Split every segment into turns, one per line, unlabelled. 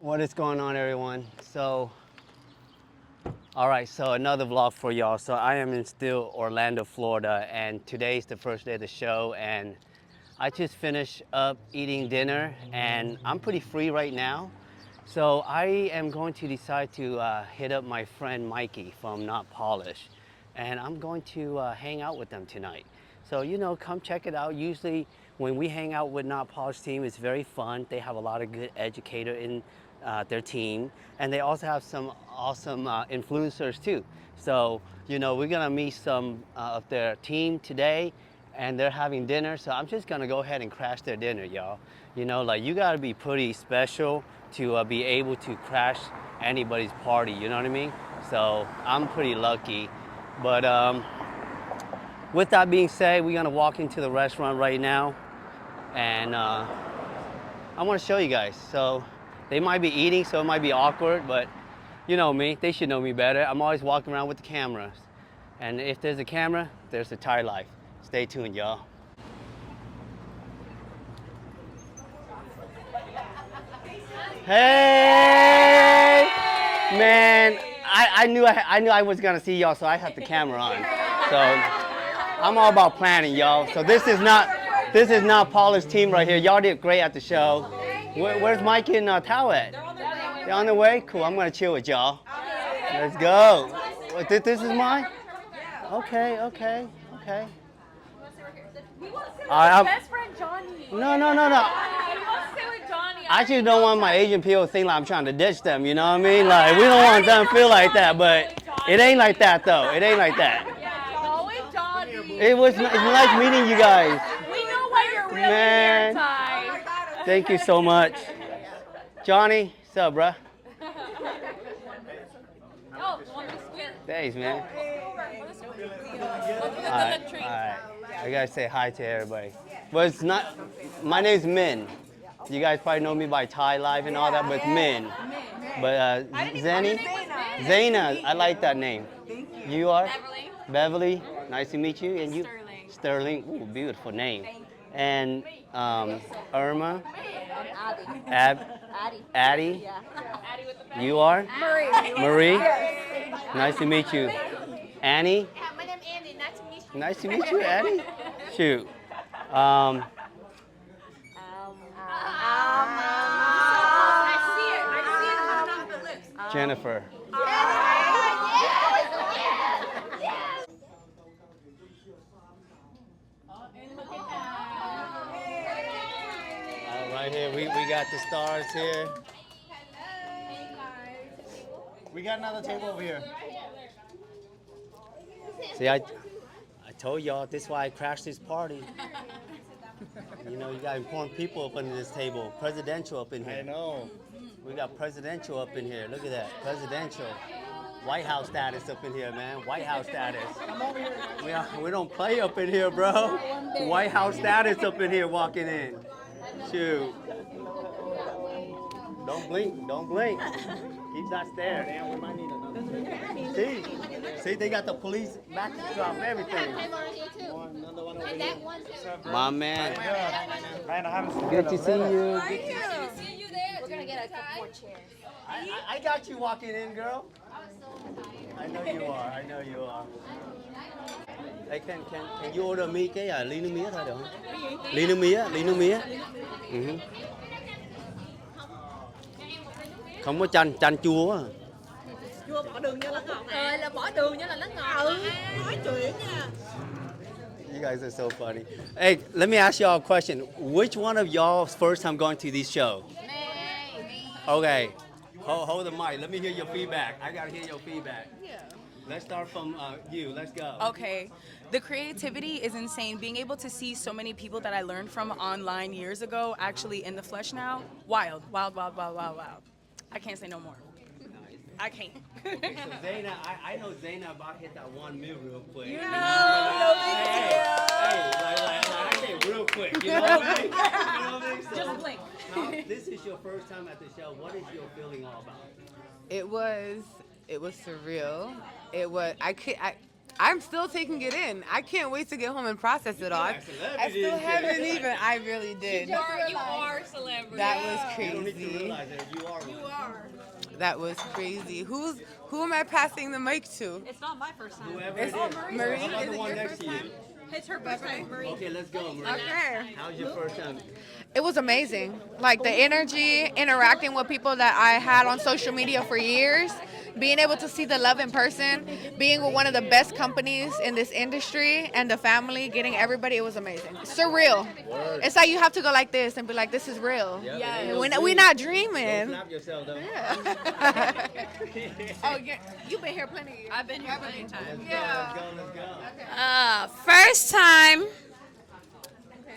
What is going on, everyone? All right, so another vlog for y'all. So I am in still Orlando, Florida, and today's the first day of the show, and I just finished up eating dinner, and I'm pretty free right now. So I am going to decide to hit up my friend Mikey from Not Polish, and I'm going to hang out with them tonight. So, come check it out. Usually when we hang out with Not Polish team, it's very fun. They have a lot of good educator in their team, and they also have some awesome influencers too. So, we're gonna meet some of their team today, and they're having dinner. So I'm just gonna go ahead and crash their dinner, y'all. You gotta be pretty special to be able to crash anybody's party. You know what I mean? So I'm pretty lucky, but with that being said, we're gonna walk into the restaurant right now, and I want to show you guys. So they might be eating, so it might be awkward, but you know me, they should know me better. I'm always walking around with the cameras, and if there's a camera, there's a Thai life. Stay tuned, y'all. Hey, man! I knew I was gonna see y'all, so I had the camera on. So I'm all about planning, y'all. So this is not Paula's team right here. Y'all did great at the show. Where's Mike and Tao at? They're on the way? Cool, I'm gonna chill with y'all. Let's go. This is mine? Okay.
We want to sit with
I'm-
his best friend Johnny.
No.
He wants to sit with Johnny.
I just don't want my Asian people to think like I'm trying to ditch them, you know what I mean? Like, we don't want them to feel like that, but it ain't like that though. It ain't like that.
Yeah, go with Johnny.
It's nice meeting you guys.
We know why you're really
Man.
here, Ty.
Thank you so much. Johnny, what's up, bruh?
Oh, want me to squeeze?
Thanks, man.
Look
All
at
right,
the tree.
all right. I gotta say hi to everybody. But it's not, my name's Min. You guys probably know me by Thai Live and all that, but it's Min. But Zeni? Zaina, I like that name. You are? Beverly. Nice to meet you. And you? Sterling. Ooh, beautiful name. And Irma? Addie? You are? Marie. Nice to meet you. Annie?
My name's Andy. Nice to meet you.
Nice to meet you, Annie. Shoot.
I see it coming off the lips.
Jennifer. Right here, we got the stars here.
We got another table over here.
See, I told y'all this is why I crashed this party. You got important people up under this table. Presidential up in here.
I know.
We got presidential up in here. Look at that. Presidential. White House status up in here, man. White House status. We don't play up in here, bro. White House status up in here walking in. Shoot. Don't blink. Don't blink. Keep that stare.
Damn, we might need another.
See, they got the police back to drop everything.
Another one over here.
My man.
Man, I haven't seen
Good to see you.
See you there. We're gonna get a couple more chairs.
I got you walking in, girl. I know you are. I know you are. Hey, can you order me cái ly nước mía thôi được không? Ly nước mía. Không có chanh chua á.
Chua bỏ đường vô là ngọt à.
Là bỏ đường cho là nó ngọt.
Nói chuyện nha.
You guys are so funny. Hey, let me ask y'all a question. Which one of y'all's first time going to this show?
Me.
Okay. Hold the mic. Let me hear your feedback. I gotta hear your feedback.
Yeah.
Let's start from you. Let's go.
Okay. The creativity is insane. Being able to see so many people that I learned from online years ago actually in the flesh now, wild. I can't say no more. I can't.
Okay, so Zaina, I know Zaina about hit that 1 mil real quick.
You know,
I say real quick. You know what I mean? You know what I mean? So,
Just blink.
now, this is your first time at the show. What is your feeling all about?
It was surreal. I'm still taking it in. I can't wait to get home and process it all. I still haven't even. I really did.
You are a celebrity.
That was crazy.
You are.
That was crazy. Who am I passing the mic to?
It's not my first time.
Whoever it is.
Marie,
How about
is
the
it
one
your
next
first
to you?
time?
It's her first time, Marie.
Okay, let's go, Marie.
Okay.
How's your first time?
It was amazing. Like the energy, interacting with people that I had on social media for years, being able to see the love in person, being with one of the best companies in this industry and the family, getting everybody, it was amazing. Surreal. It's like you have to go like this and be like, this is real.
Yeah.
We're not
Don't
dreaming.
slap yourself, though.
Oh, you've been here plenty of years.
I've been here plenty of times.
Let's go.
First time,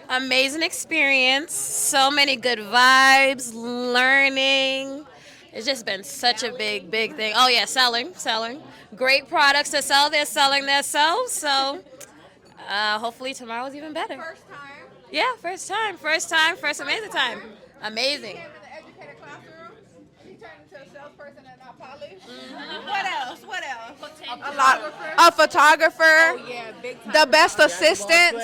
amazing experience, so many good vibes, learning. It's just been such a big thing. Oh yeah, selling. Great products to sell, they're selling themselves, so hopefully tomorrow's even better.
First time.
Yeah, first amazing time. Amazing.
In the educator classroom, she turned into a salesperson and not polished. What else? A photographer.
Oh, yeah, big time.
The best assistant.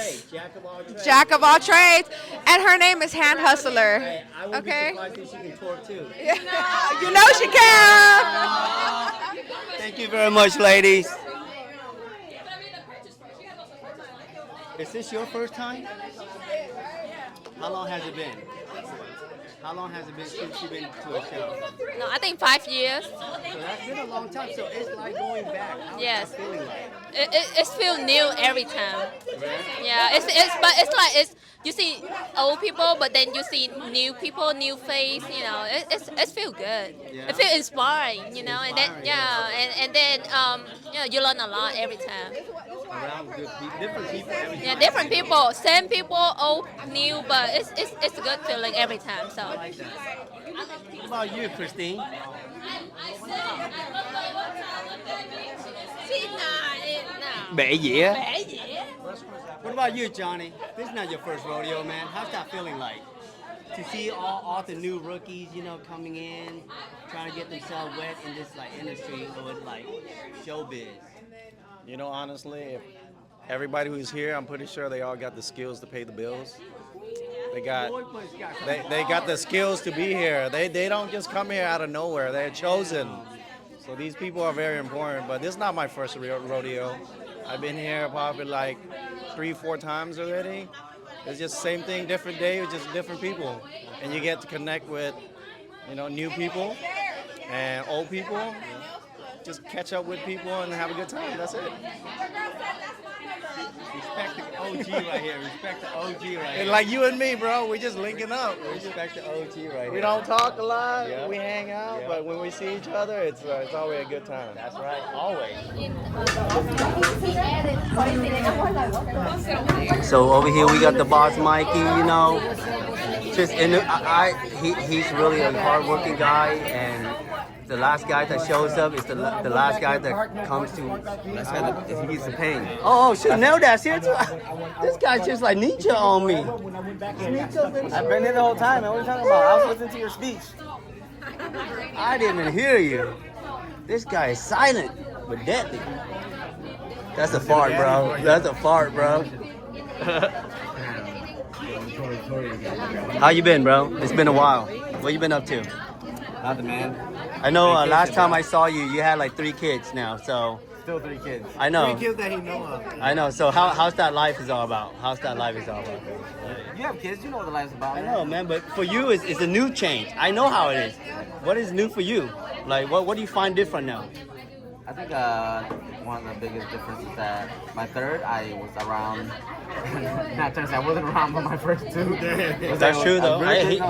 Jack of all trades. And her name is Hand Hustler.
Hey, I would
Okay?
be surprised if she can twerk too.
You know she can.
Thank you very much, ladies.
Is this your first time? How long has it been? How long has it been since you've been to a show?
No, I think 5 years.
So that's been a long time. So it's like going back. How's
Yes.
that feeling like?
It feels new every time. Yeah, it's you see old people, but then you see new people, new face. You know, it feels good.
Yeah.
It feels inspiring. You know, and then
Inspiring,
and then you know, you learn a lot every time.
Around good people, different people every time.
Yeah, different people, same people, old, new, but it's a good feeling every time. So.
I like that. What about you, Christine?
Bể dĩa.
What about you, Johnny? This is not your first rodeo, man. How's that feeling like? To see all the new rookies, you know, coming in, trying to get themselves wet in this like industry with like showbiz.
You know, honestly, if everybody who's here, I'm pretty sure they all got the skills to pay the bills. They got the skills to be here. They don't just come here out of nowhere. They're chosen. So these people are very important. But this is not my first rodeo. I've been here probably like 3-4 times already. It's just the same thing, different day, with just different people. And you get to connect with, you know, new people and old people. Just catch up with people and have a good time. That's it.
Respect the OG right here. Respect the OG right here.
And like you and me, bro, we just linking up.
Respect the OG right here.
We don't talk a lot.
Yeah.
We hang out,
Yeah.
but when we see each other, it's always a good time.
That's right. Always.
So over here we got the boss Mikey, you know. Just he's really a hardworking guy, and the last guy that shows up is the last guy that comes to. Last guy that he's the pain. Oh shit! Now that's here too. This guy's just like ninja on me.
I've been here the whole time, man. What are you talking about? I was listening to your speech.
I didn't even hear you. This guy is silent but deadly. That's a fart, bro. That's a fart, bro. How you been, bro? It's been a while. What you been up to?
Nothing, man.
I know last time I saw you, you had like 3 kids now, so.
Still 3 kids.
I know.
3 kids that he know of.
I know. So how's that life is all about? How's that life is all about?
You have kids. You know what the life's about.
I know, man. But for you, it's a new change. I know how it is. What is new for you? Like, what do you find different now?
I think one of the biggest differences is that my third, I was around. Not trying to say I wasn't around, but my first 2.
That's true, though.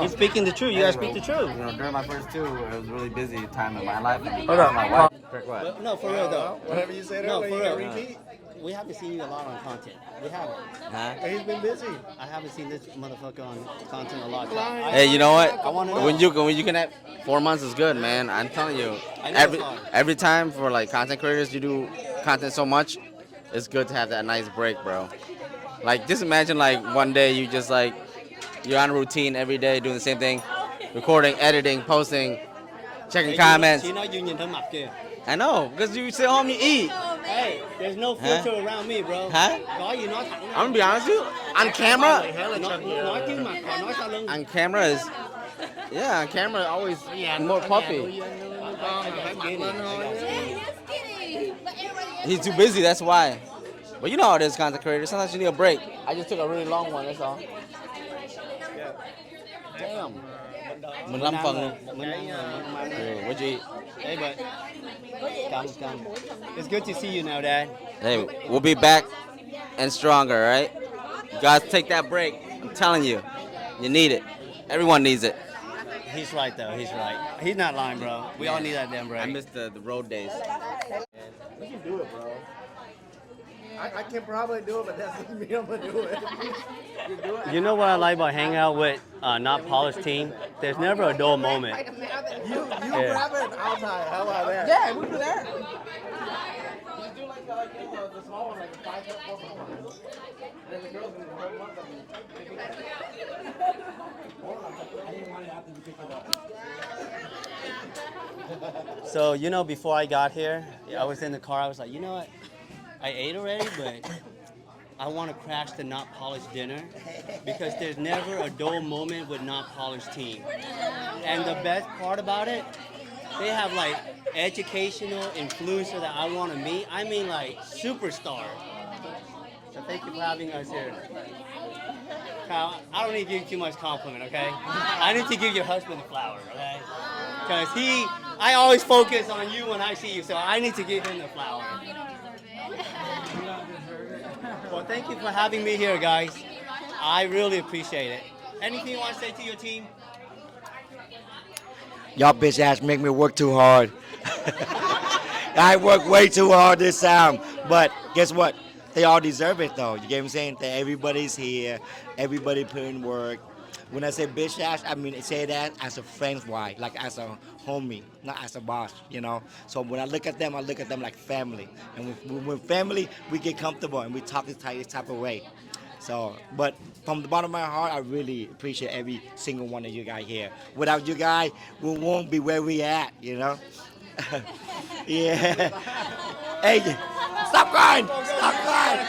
He's speaking the truth. You gotta speak the truth.
You know, during my first 2, it was a really busy time in my life.
Hold up.
My wife. What?
No, for real though.
Whatever you said
No,
earlier,
for
you
real.
gotta repeat.
We haven't seen you a lot on content. We haven't.
He's been busy.
I haven't seen this motherfucker on content a lot.
Hey, you know what?
I wanna know.
When you can have 4 months is good, man. I'm telling you.
I know it's hard.
Every time for like content creators, you do content so much, it's good to have that nice break, bro. Like just imagine like one day you just like you're on a routine every day doing the same thing, recording, editing, posting, checking comments.
Chị nói you nhìn thấy mặt kìa.
I know, because you sit home, you eat.
Hey, there's no filter around me, bro.
Hả?
Có gì nói thẳng
I'm gonna be honest with you. On camera,
nói chứ mà còn nói sau lưng.
on camera is, yeah, on camera always more puffy. He's too busy, that's why. But you know how it is, content creators. Sometimes you need a break. I just took a really long one, that's all. Damn. 15 phần luôn. What'd you eat?
Hey, but come. It's good to see you now, Dad.
Hey, we'll be back and stronger, right? You guys take that break. I'm telling you, you need it. Everyone needs it.
He's right, though. He's right. He's not lying, bro. We all need that damn break.
I miss the road days.
We can do it, bro. I can probably do it, but that's me. I'm gonna do it. You do it.
You know what I like about hanging out with not polished team? There's never a dull moment.
You
Yeah.
grab it outside. How about that?
Yeah, we do that.
You do like the small one, like a 5 foot, 4 foot one. Then the girls can hold one of them.
So, you know, before I got here, I was in the car, I was like, you know what? I ate already, but I want to crash the not polished dinner because there's never a dull moment with not polished team. And the best part about it, they have like educational influencer that I want to meet. I mean like superstar. So thank you for having us here. Kyle, I don't need to give you too much compliment, okay? I need to give your husband the flowers, okay? Because I always focus on you when I see you, so I need to give him the flower. Well, thank you for having me here, guys. I really appreciate it. Anything you want to say to your team?
Y'all bitch ass make me work too hard. I work way too hard this time. But guess what? They all deserve it though. You get what I'm saying? That everybody's here. Everybody put in work. When I say bitch ass, I mean say that as a friend's wife, like as a homie, not as a boss, you know? So when I look at them like family. And when family, we get comfortable and we talk this type of way. So, but from the bottom of my heart, I really appreciate every single one of you guys here. Without you guys, we won't be where we at, you know? Yeah. Hey, stop crying! Stop crying!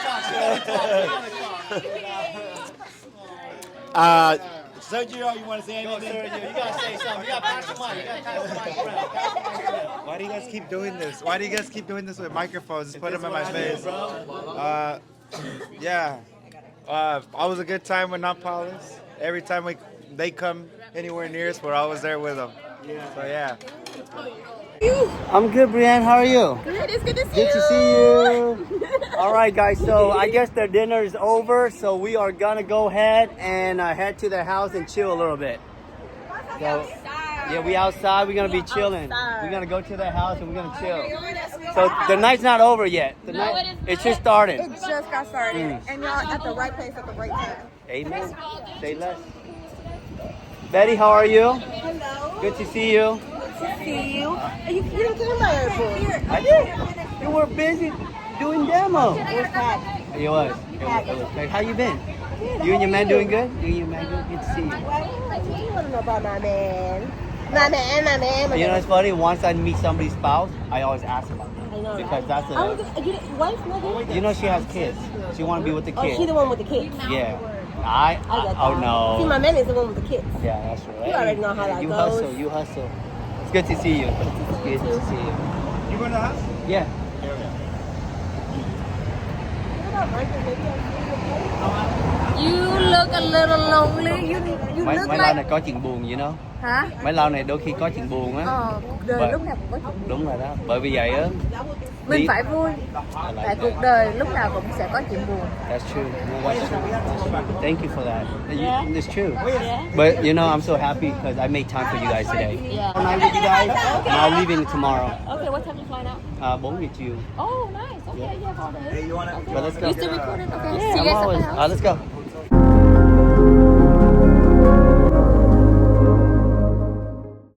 Sergio, you want to say anything?
Sergio, you gotta say something. You gotta pass the mic. You gotta pass the mic around.
Why do you guys keep doing this? Why do you guys keep doing this with microphones? Just put them in my face. Yeah. Always a good time with Not Polished. Every time they come anywhere near us, we're always there with them. So yeah.
I'm good, Brianne. How are you?
Good, it's good to see
Good to see you. All right, guys. So I guess their dinner is over. So we are gonna go ahead and head to their house and chill a little bit. So yeah, we outside. We're gonna be chilling. We're gonna go to their house and we're gonna chill. So the night's not over yet. The night it just started.
It just got started, and y'all at the right place at the right time.
Amen. Say less. Betty, how are you?
Hello.
Good to see you.
Good to see you. You didn't come by airport.
I did. You were busy doing demo.
It was packed.
It was. How you been? You and your man doing good? You and your man good? Good to see you.
You want to know about my man. My man.
You know, it's funny. Once I meet somebody's spouse, I always ask about them.
I know.
Because that's
wife, nigga?
you know, she has kids. She want to be with the
Oh,
kids.
she the one with the kids.
Yeah.
I got
Oh,
that.
no.
See, my man is the one with the kids.
Yeah, that's right.
You already know how that
you
goes.
You hustle. It's good to see you. It's good to see you.
You going to the house?
Yeah.
You look a little lonely. You
Mấy
look
lâu
like.
này có chuyện buồn vậy nó.
Hả?
Mấy lâu này đôi khi có chuyện buồn á.
Cuộc đời
Bởi-
lúc nào cũng có chuyện.
Đúng rồi đó. Bởi vì vậy á.
Mình phải vui. Tại cuộc đời lúc nào cũng sẽ có chuyện buồn.
That's true. No, that's true. That's true. Thank you for that. It's true. But you know, I'm so happy because I made time for you guys today.
Yeah.
One night with you guys, and I'm leaving tomorrow.
Okay, what time you flying out?
4 giờ chiều.
Oh, nice. Okay, yeah, all day.
But let's go.
You still recording? Okay.
Yeah,
See you
I'm
guys at
always.
the house.
Let's go.